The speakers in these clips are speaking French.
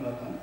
On attend.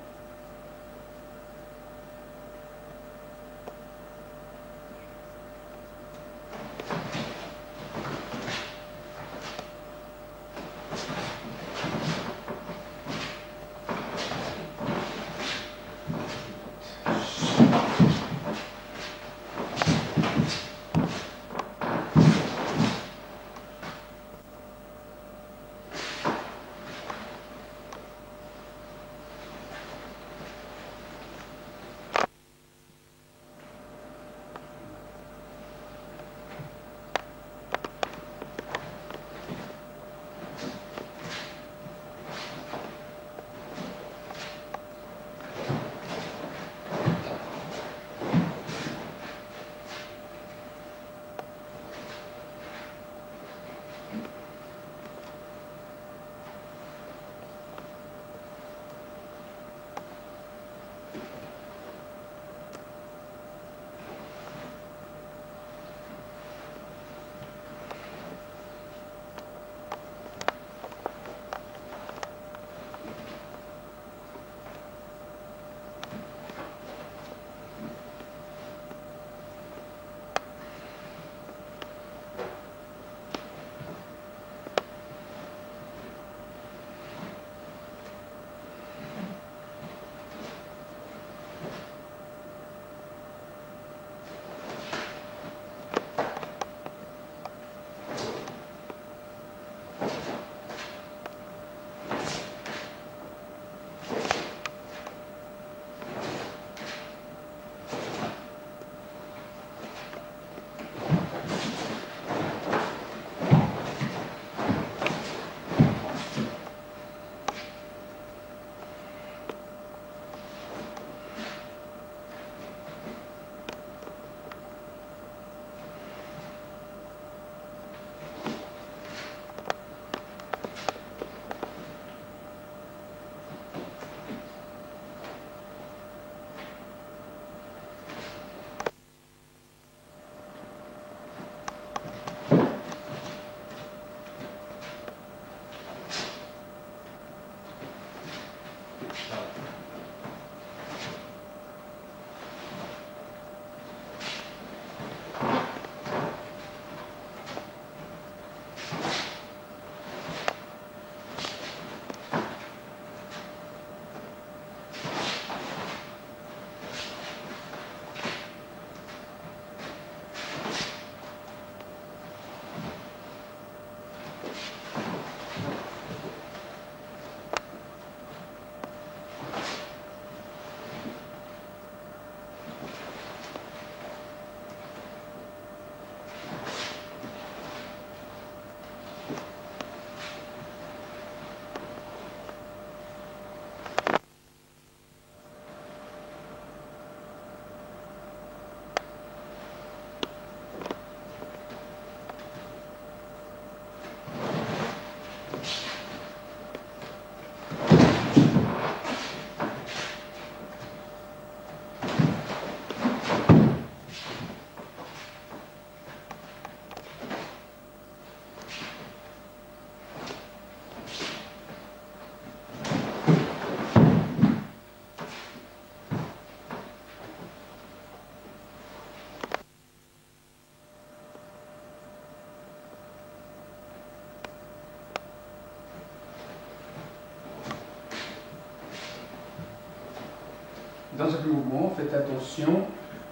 dans ce mouvement, faites attention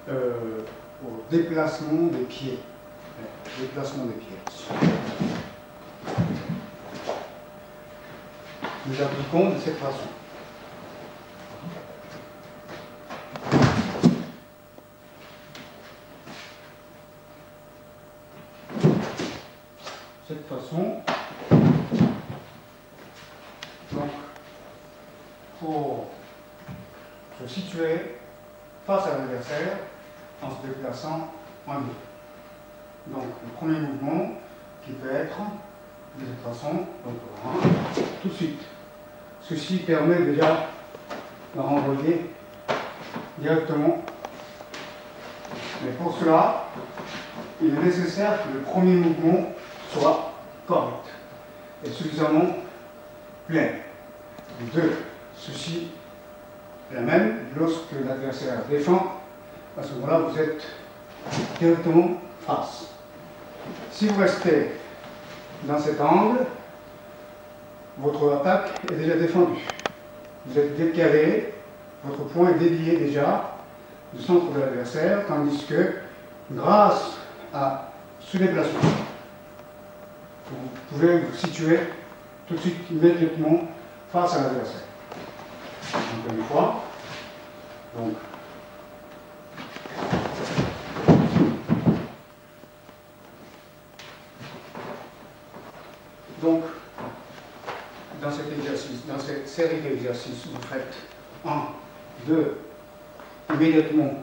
au déplacement des pieds. Déplacement des pieds. Nous appliquons de cette façon. Cette façon, donc, pour se situer face à l'adversaire en se déplaçant en deux. Donc, le premier mouvement qui peut être de cette façon, donc voilà, tout de suite. Ceci permet déjà de renvoyer directement. Mais pour cela, il est nécessaire que le premier mouvement soit correct et suffisamment plein. Deux, ceci est la même lorsque l'adversaire défend, à ce moment-là vous êtes directement face. Si vous restez dans cet angle, votre attaque est déjà défendue. Vous êtes décalé, votre point est dévié déjà du centre de l'adversaire, tandis que grâce à ce déplacement, vous pouvez vous situer tout de suite immédiatement face à l'adversaire. Encore une fois, donc, dans cet exercice, dans cette série d'exercices, vous faites 1, 2, immédiatement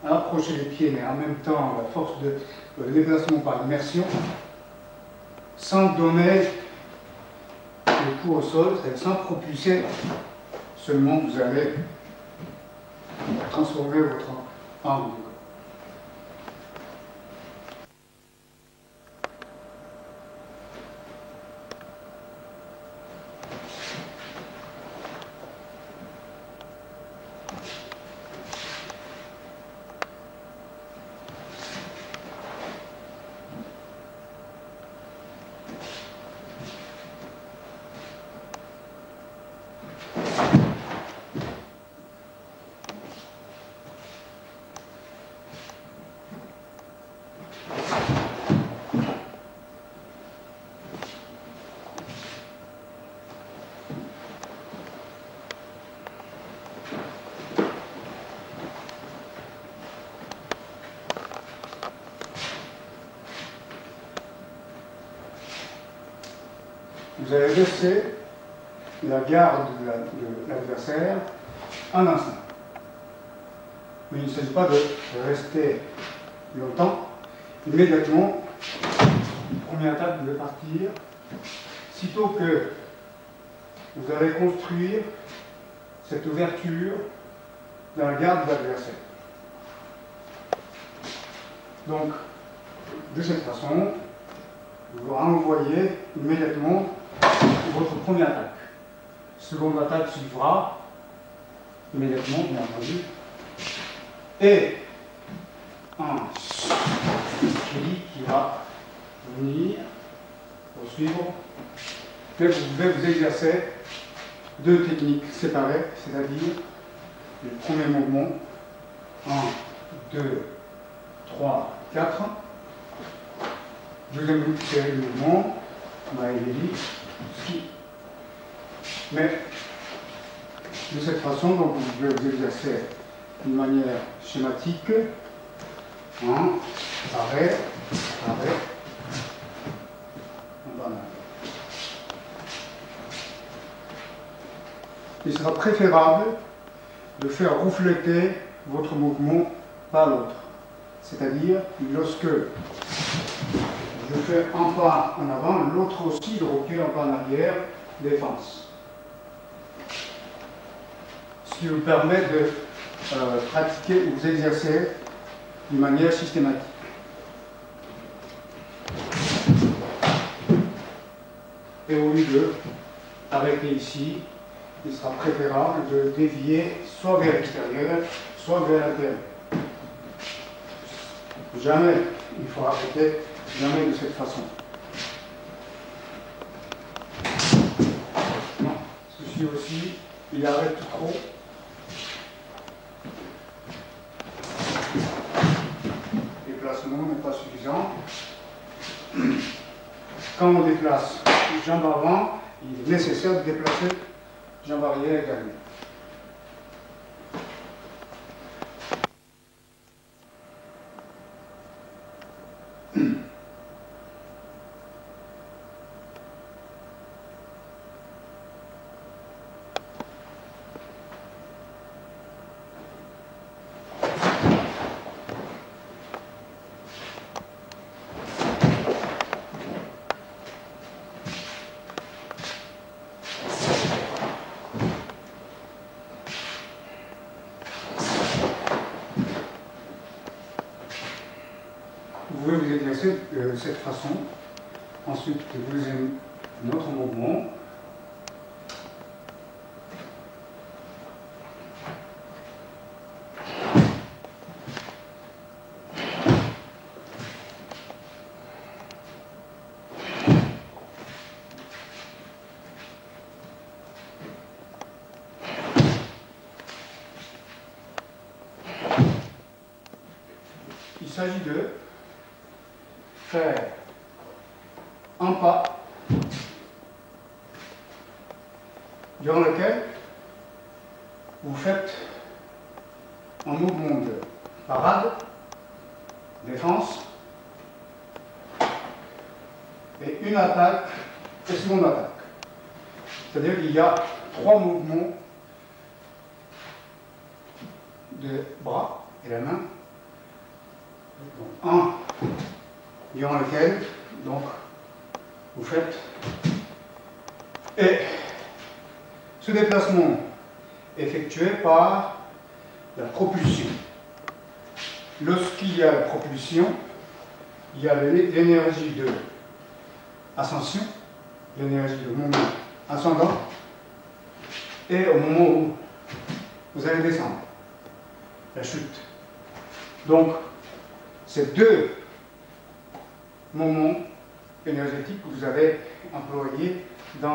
approcher les pieds, mais en même temps, à force de déplacement par immersion, sans donner le coup au sol, c'est-à-dire sans propulser, seulement vous allez transformer votre angle. Vous allez laisser la garde de l'adversaire un instant. Mais il ne s'agit pas de rester longtemps. Immédiatement, la première attaque devait partir. Sitôt que vous allez construire cette ouverture dans la garde de l'adversaire. Donc, de cette façon, vous renvoyez immédiatement votre première attaque. Seconde attaque suivra immédiatement, bien entendu. Et un qui va venir poursuivre. Mais vous pouvez vous exercer deux techniques séparées, c'est-à-dire le premier mouvement, 1, 2, 3, 4. Deuxième série de mouvements, Maëleli, ski. Mais de cette façon, donc, vous pouvez vous exercer d'une manière schématique. Arrêt, arrêt. Il sera préférable de faire refléter votre mouvement par l'autre. C'est-à-dire, lorsque je fais un pas en avant, l'autre aussi de recule un pas en arrière, défense. Ce qui vous permet de pratiquer ou vous exercer d'une manière systématique. Et au lieu de arrêter ici, il sera préférable de dévier soit vers l'extérieur, soit vers l'intérieur. Jamais il faut arrêter, jamais de cette façon. Non, ceci aussi, il arrête trop. exemple. Quand on déplace jambe avant, il est nécessaire de déplacer jambe arrière également. Vous pouvez vous exercer de cette façon. Ensuite, vous avez un autre mouvement. Il s'agit de faire un pas durant lequel vous faites un mouvement de parade, défense, et une attaque et seconde attaque. C'est-à-dire qu'il y a 3 mouvements de bras et la main. Donc, un durant lequel donc, vous faites. Et ce déplacement est effectué par la propulsion. Lorsqu'il y a la propulsion, il y a l'énergie de ascension, l'énergie de mouvement ascendant, et au moment où vous allez descendre, la chute. Donc, ces 2 moments énergétiques que vous avez employés dans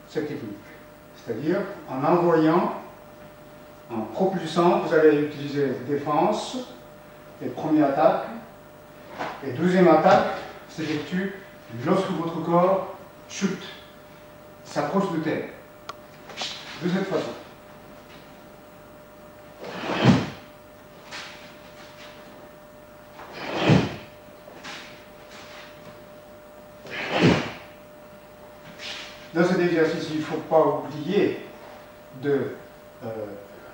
cette technique. C'est-à-dire, en envoyant, en propulsant, vous allez utiliser défense, et première attaque, et deuxième attaque s'effectue lorsque votre corps chute, s'approche de terre. De cette façon. Dans cet exercice, il ne faut pas oublier de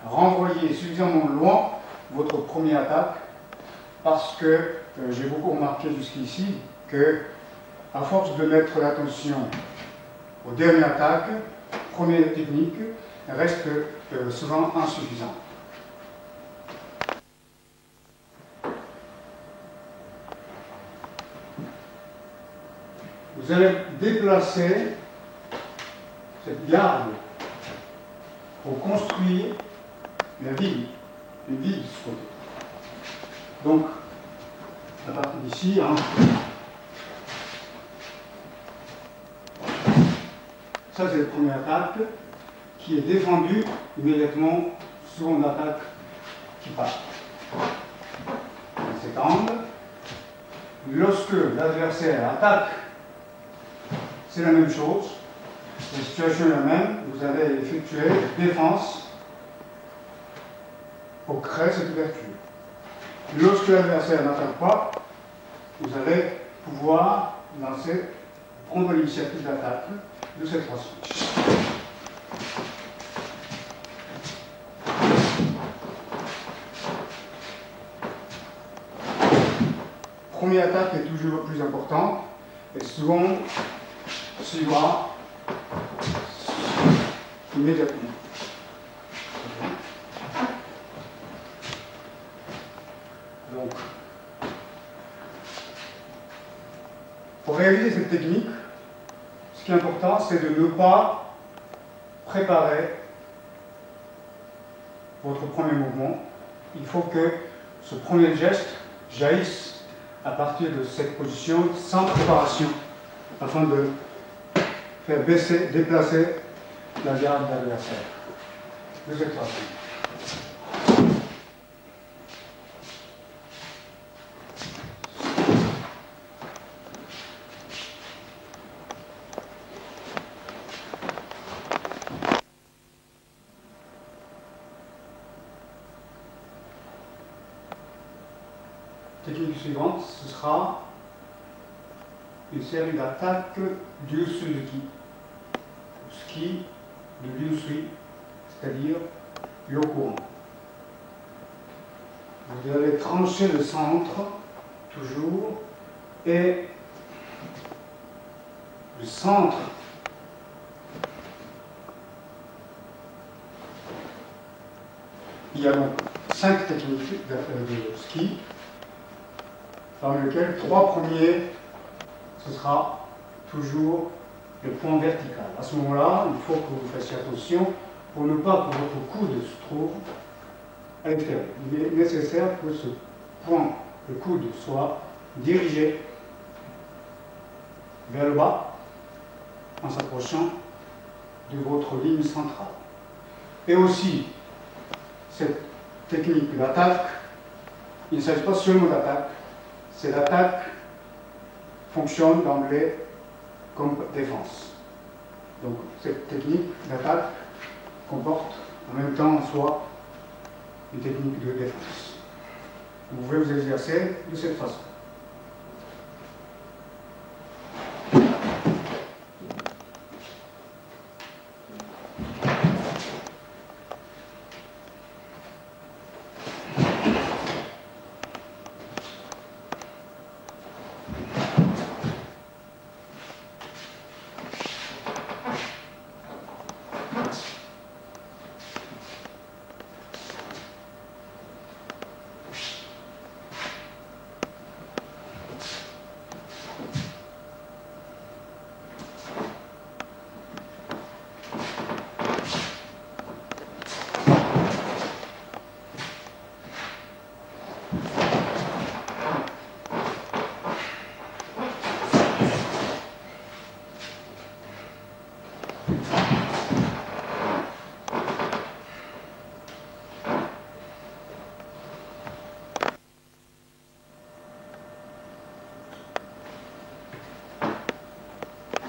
renvoyer suffisamment loin votre première attaque, parce que j'ai beaucoup remarqué jusqu'ici que, à force de mettre l'attention aux dernières attaques, première technique reste souvent insuffisante. Vous allez déplacer cette garde pour construire une ville de ce côté. Donc, à partir d'ici, ça c'est la première attaque qui est défendue immédiatement, seconde attaque qui part. Dans cet angle, lorsque l'adversaire attaque, c'est la même chose. La situation est la même, vous allez effectuer défense pour créer cette ouverture. Lorsque l'adversaire n'attaque pas, vous allez pouvoir prendre l'initiative d'attaque de cette façon. Première attaque est toujours plus importante, et seconde suivra immédiatement. Donc, pour réaliser cette technique, ce qui est important, c'est de ne pas préparer votre premier mouvement. Il faut que ce premier geste jaillisse à partir de cette position sans préparation, afin de faire déplacer la garde d'adversaire. De cette façon. technique suivante, ce sera une série d'attaques du Suzuki. Ski de Liu-Sui, c'est-à-dire Yokuan. Vous allez trancher le centre, toujours, et le centre il y a donc 5 techniques de ski, parmi lesquelles 3 premiers, ce sera toujours le point vertical. À ce moment-là, il faut que vous fassiez attention pour ne pas que votre coude se trouve à l'extérieur. Il est nécessaire que ce point, le coude, soit dirigé vers le bas en s'approchant de votre ligne centrale. Et aussi, cette technique d'attaque, il ne s'agit pas seulement d'attaque, c'est l'attaque fonctionne d'emblée comme défense. Donc cette technique d'attaque comporte en même temps en soi une technique de défense. Vous pouvez vous exercer de cette façon.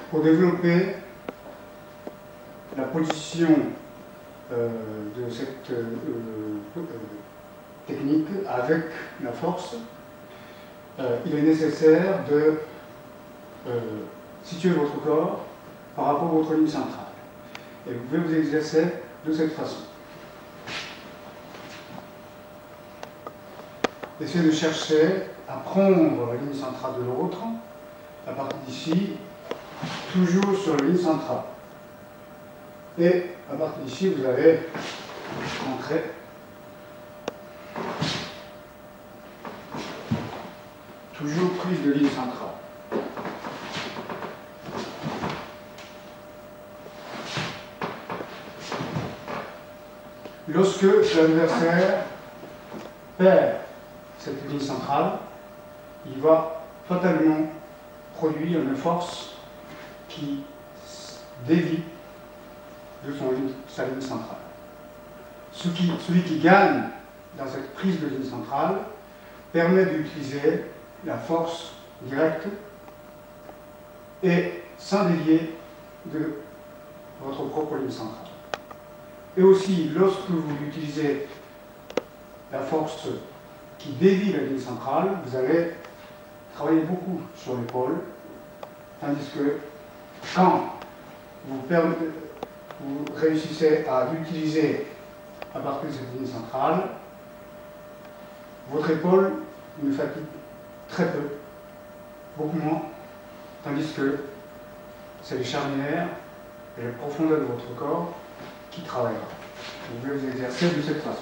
Pour développer la position de cette technique avec la force, il est nécessaire de situer votre corps par rapport à votre ligne centrale. Et vous pouvez vous exercer de cette façon. Essayez de chercher à prendre la ligne centrale de l'autre, à partir d'ici, toujours sur la ligne centrale. Et à partir d'ici, vous allez entrer toujours prise de ligne centrale. Lorsque l'adversaire perd cette ligne centrale, il va fatalement produire une force qui dévie de sa ligne centrale. Celui qui gagne dans cette prise de ligne centrale permet d'utiliser la force directe et sans dévier de votre propre ligne centrale. Et aussi, lorsque vous utilisez la force qui dévie la ligne centrale, vous allez travailler beaucoup sur l'épaule, tandis que quand vous réussissez à l'utiliser à partir de cette ligne centrale, votre épaule ne fatigue très peu, beaucoup moins, tandis que c'est les charnières et la profondeur de votre corps qui travaillera. Vous pouvez vous exercer de cette façon.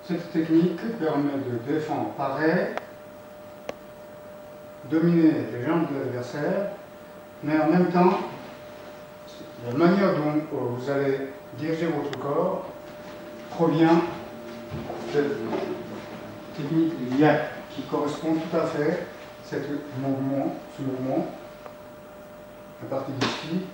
Cette technique permet de défendre pareil, dominer les jambes de l'adversaire, mais en même temps, la manière dont vous allez diriger votre corps provient de cette technique de yak qui correspond tout à fait à ce mouvement, à partir d'ici.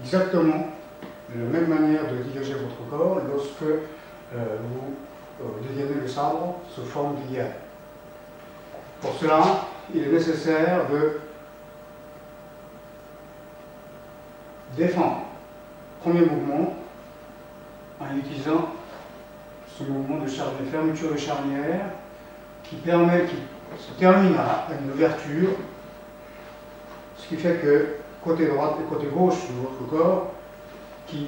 Exactement de la même manière de diriger votre corps lorsque vous dégainez le sabre sous forme de yak. Pour cela, il est nécessaire de défendre le premier mouvement en utilisant ce mouvement de fermeture de charnière qui se termine à une ouverture, ce qui fait que côté droit et côté gauche de votre corps qui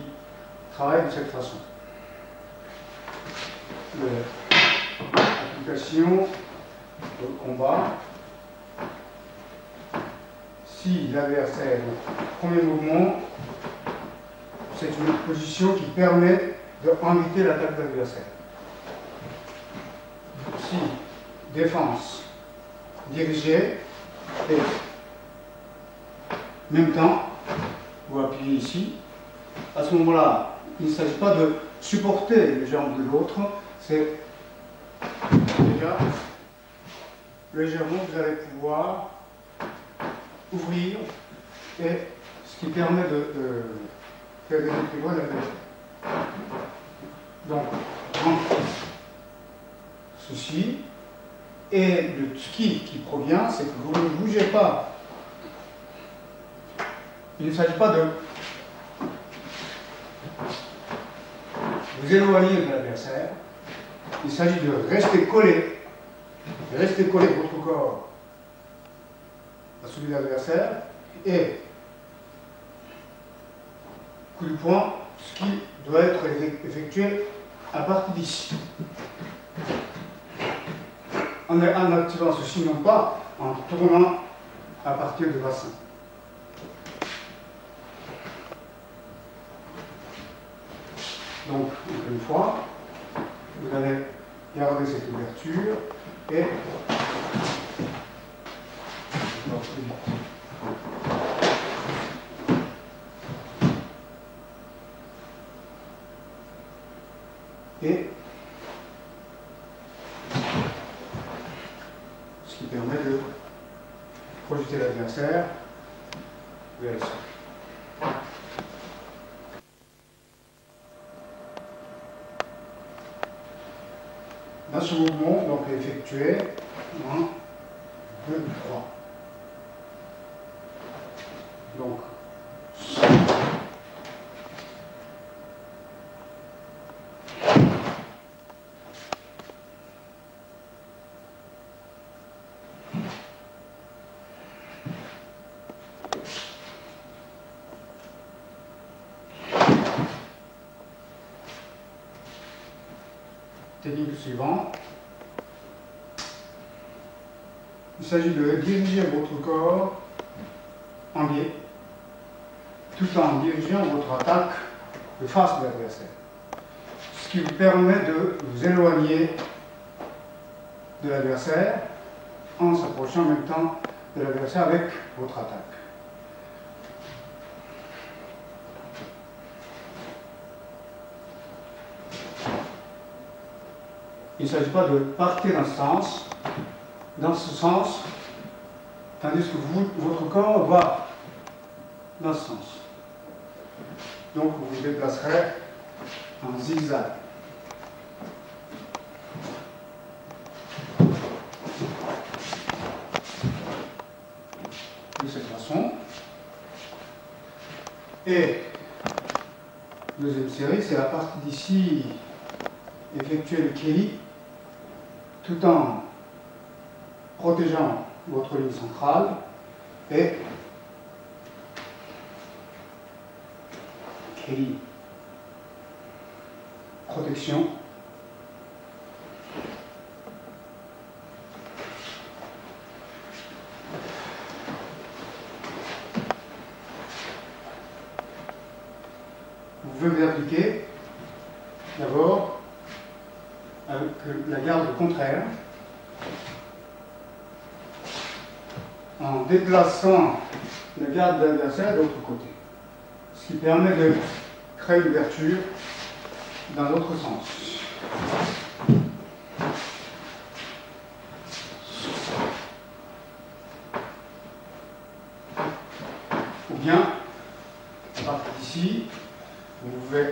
travaillent de cette façon. L'application au combat, si l'adversaire, premier mouvement, c'est une position qui permet d'inviter l'attaque de l'adversaire. Si défense dirigée et en même temps, vous appuyez ici. À ce moment-là, il ne s'agit pas de supporter les jambes de l'autre, c'est déjà légèrement vous allez pouvoir ouvrir et ce qui permet de faire des équilibres d'adversaire. Donc, ceci et le ski qui provient, c'est que vous ne bougez pas. Il ne s'agit pas de vous éloigner de l'adversaire, il s'agit de rester collé votre corps à celui de l'adversaire et coup de poing, ce qui doit être effectué à partir d'ici. En activant ceci, non pas en tournant à partir du bassin. Donc, encore une fois, vous allez garder cette ouverture et ce qui permet de projeter l'adversaire vers le sol. Dans ce mouvement, donc effectué 1, 2, 3. Donc, technique suivante. Il s'agit de diriger votre corps en biais, tout en dirigeant votre attaque de face de l'adversaire. Ce qui vous permet de vous éloigner de l'adversaire en s'approchant en même temps de l'adversaire avec votre attaque. Il ne s'agit pas de partir dans ce sens, tandis que votre corps va dans ce sens. Donc vous vous déplacerez en zigzag. De cette façon. Et deuxième série, c'est la partie d'ici, effectuer le kiri tout en protégeant votre ligne centrale et protection pouvez vous appliquer d'abord avec la garde contraire en déplaçant la garde de l'adversaire de l'autre côté, ce qui permet de créer une ouverture dans l'autre sens. Ou bien, à partir d'ici, vous pouvez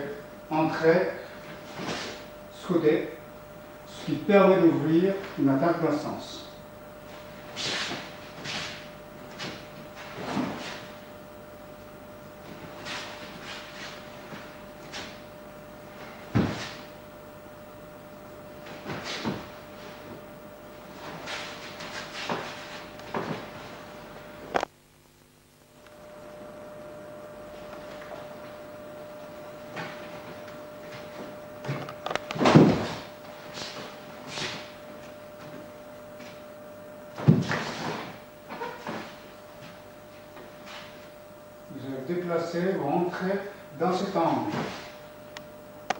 entrer ce côté, ce qui permet d'ouvrir une attaque dans ce sens. Déplacer ou entrer dans cet angle.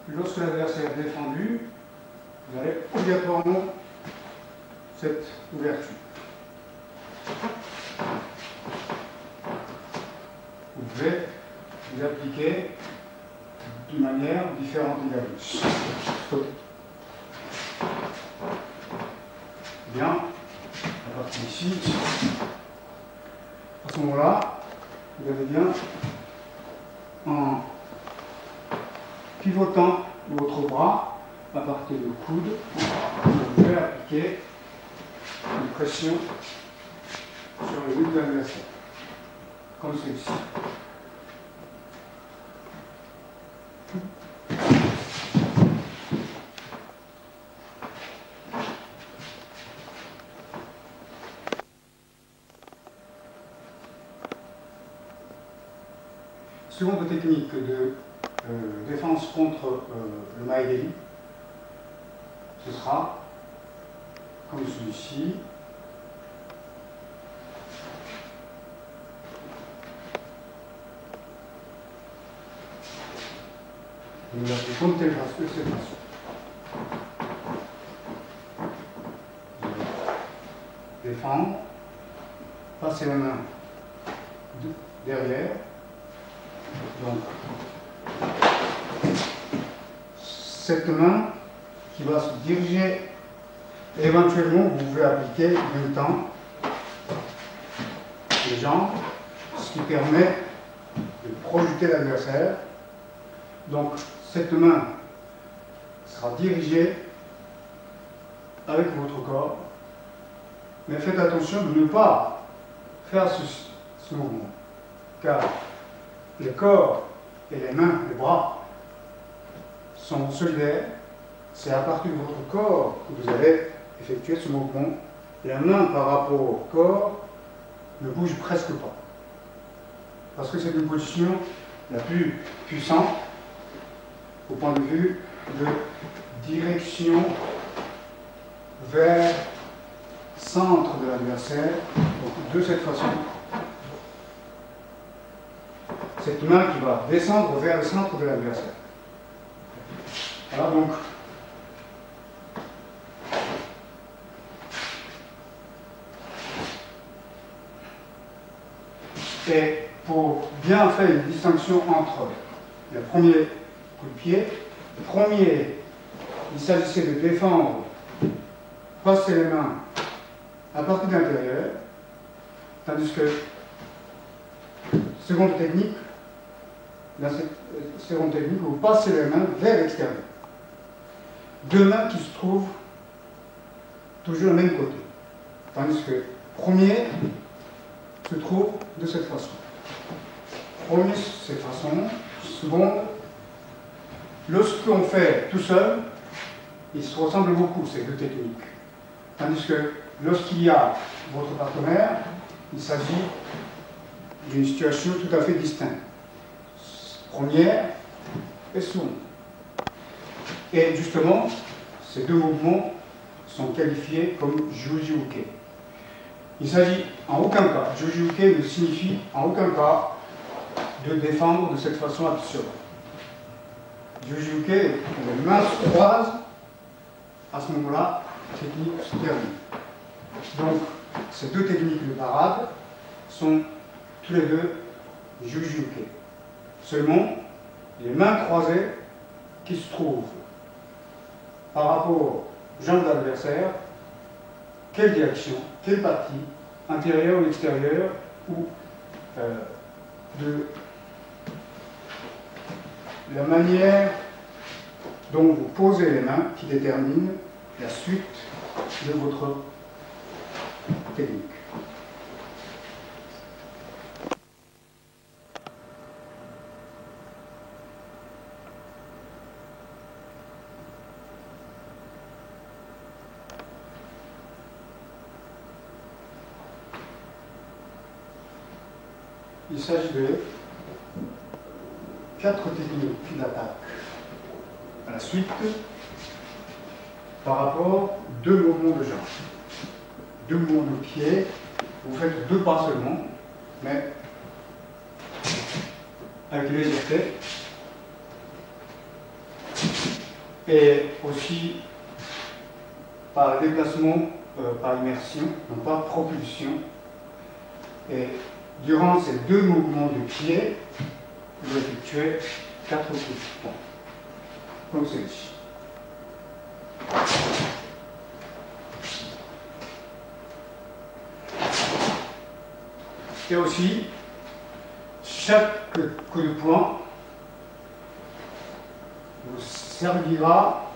Lorsque l'adversaire est défendu, vous avez obligatoirement cette ouverture. Vous pouvez vous appliquer d'une manière différente également. Bien, à partir d'ici, à ce moment-là, vous allez bien, en pivotant votre bras à partir du coude, vous pouvez appliquer une pression sur le muscle de l'adversaire, comme ceci. Seconde technique de défense contre le Maegeri, ce sera comme celui-ci. Vous l'appliquez de cette façon. Défendre, passer la main derrière. Donc, cette main qui va se diriger, éventuellement, vous pouvez appliquer en même temps les jambes, ce qui permet de projeter l'adversaire. Donc, cette main sera dirigée avec votre corps, mais faites attention de ne pas faire ce mouvement, car le corps et les mains, les bras sont solidaires. C'est à partir de votre corps que vous allez effectuer ce mouvement. La main par rapport au corps ne bouge presque pas. Parce que c'est une position la plus puissante au point de vue de direction vers le centre de l'adversaire. Donc de cette façon, cette main qui va descendre vers le centre de l'adversaire. Voilà donc. Et pour bien faire une distinction entre le premier coup de pied, le premier, il s'agissait de défendre, passer les mains à partir de l'intérieur, tandis que seconde technique, vous passez les mains vers l'extérieur. Deux mains qui se trouvent toujours au même côté. Tandis que premier se trouve de cette façon. Premier, cette façon. Seconde, lorsqu'on fait tout seul, ils se ressemblent beaucoup, ces deux techniques. Tandis que lorsqu'il y a votre partenaire, il s'agit d'une situation tout à fait distincte. Première et seconde. Et justement, ces deux mouvements sont qualifiés comme Juji-Uke. Il s'agit en aucun cas, Juji-Uke ne signifie en aucun cas de défendre de cette façon additionnelle. Jujuke, les mains se croisent, à ce moment-là, la technique se termine. Donc, ces deux techniques de parade sont tous les deux Jujuke. Seulement, les mains croisées qui se trouvent par rapport aux jambes de l'adversaire, quelle direction, quelle partie, intérieure ou extérieure, ou de la manière dont vous posez les mains qui détermine la suite de votre technique. Il s'agit de 4 techniques d'attaque à la suite par rapport à 2 mouvements de jambes. 2 mouvements de pied, vous faites 2 pas seulement, mais avec légèreté. Et aussi par déplacement, par immersion, non pas propulsion. Et durant ces 2 mouvements de pied, vous effectuez 4 coups de poing, comme celui-ci. Et aussi, chaque coup de poing vous servira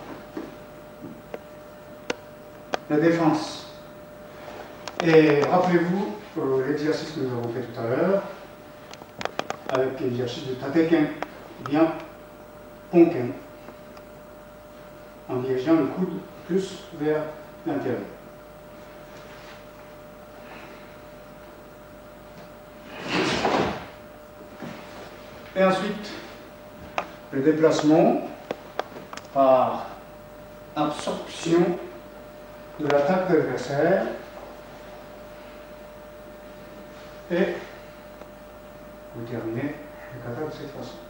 la défense. Et rappelez-vous l'exercice que nous avons fait tout à l'heure, avec l'exercice de Tatekin, bien Ponkin, en dirigeant le coude plus vers l'intérieur. Et ensuite, le déplacement par absorption de l'attaque de l'adversaire et vous terminez le kata de cette façon.